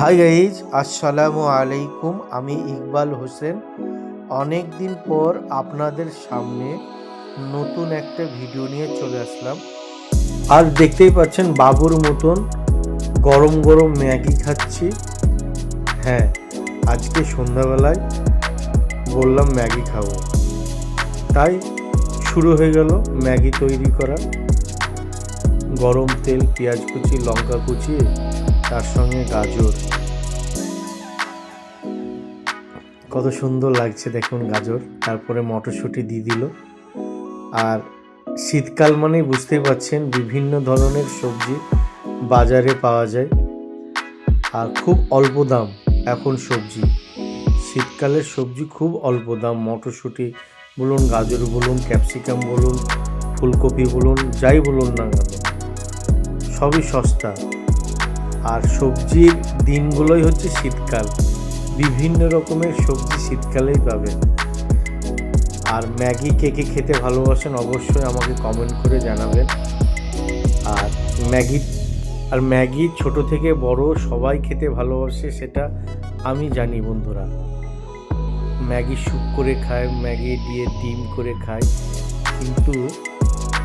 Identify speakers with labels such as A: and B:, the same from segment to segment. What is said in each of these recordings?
A: Hi guys, আসসালামু আলাইকুম। আমি ইকবাল হোসেন অনেক দিন পর আপনাদের সামনে নতুন একটা ভিডিও নিয়ে চলে আসলাম। আর দেখতেই পাচ্ছেন বাবুর মতন গরম গরম ম্যাগি খাচ্ছি। হ্যাঁ, আজকে সন্ধ্যাবেলায় বললাম ম্যাগি খাবো, তাই শুরু হয়ে গেল ম্যাগি তৈরি করা। গরম তেল, পেঁয়াজ কুচি, লঙ্কা কুচি, তার সঙ্গে গাজর। কত সুন্দর লাগছে দেখুন গাজর, তারপরে মটরশুঁটি দিয়ে দিল। আর শীতকাল মানেই বুঝতেই পারছেন বিভিন্ন ধরনের সবজি বাজারে পাওয়া যায়, আর খুব অল্প দাম। এখন সবজি, শীতকালের সবজি খুব অল্প দাম। মটরশুঁটি বলুন, গাজর বলুন, ক্যাপসিকাম বলুন, ফুলকপি বলুন, যাই বলুন না কেন, সবই সস্তা। আর সবজির দিনগুলোই হচ্ছে শীতকাল, বিভিন্ন রকমের সবজি শীতকালেই পাবেন। আর ম্যাগি কে কে খেতে ভালোবাসেন অবশ্যই আমাকে কমেন্ট করে জানাবেন। আর ম্যাগি ছোট থেকে বড় সবাই খেতে ভালোবাসে, সেটা আমি জানি বন্ধুরা। ম্যাগি স্যুপ করে খায়, ম্যাগি দিয়ে ডিম করে খায়। কিন্তু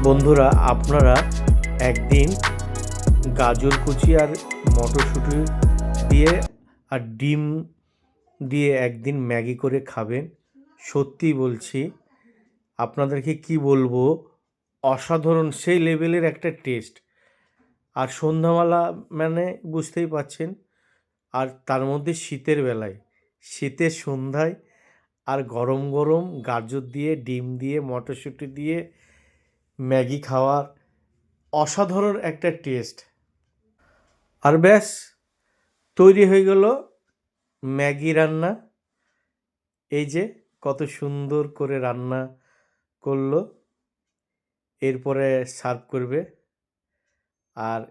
A: বন্ধুরা, আপনারা একদিন গাজর কুচি আর মটরশুঁটি দিয়ে আর ডিম দিয়ে একদিন ম্যাগি করে খাবেন। সত্যি বলছি, আপনাদেরকে কি বলবো, অসাধারণ সেই লেভেলের একটা টেস্ট। আর সন্ধ্যাবেলা মানে বুঝতেই পাচ্ছেন, আর তার মধ্যে শীতের বেলায়, শীতের সন্ধ্যায়, আর গরম গরম গাজর দিয়ে, ডিম দিয়ে, মটরশুঁটি দিয়ে ম্যাগি খাওয়ার অসাধারণ একটা টেস্ট। আর ব্যাস, তৈরি হয়ে গেল ম্যাগি রান্না। এই যে কত সুন্দর করে রান্না করলো, এরপরে সার্ভ করবে। আর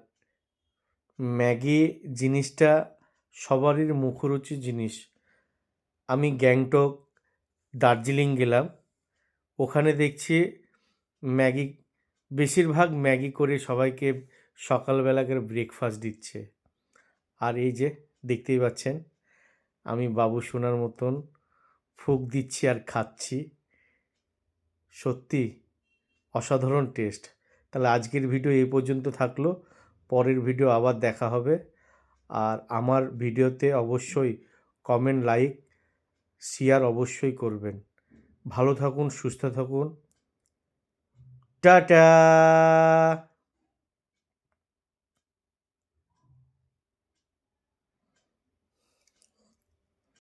A: ম্যাগি জিনিসটা সবারই মুখরুচি জিনিস। আমি গ্যাংটক, দার্জিলিং গেলাম, ওখানে দেখছি ম্যাগি, বেশিরভাগ ম্যাগি করে সবাইকে সকালবেলাকার ব্রেকফাস্ট দিচ্ছে। আর এই যে দেখতেই পাচ্ছেন, আমি বাবু সোনার মতন ফুঁক দিচ্ছি আর খাচ্ছি। সত্যি অসাধারণ টেস্ট। তাহলে আজকের ভিডিও এই পর্যন্ত থাকলো, পরের ভিডিও আবার দেখা হবে। আর আমার ভিডিওতে অবশ্যই কমেন্ট, লাইক, শেয়ার অবশ্যই করবেন। ভালো থাকুন, সুস্থ থাকুন, টাটা।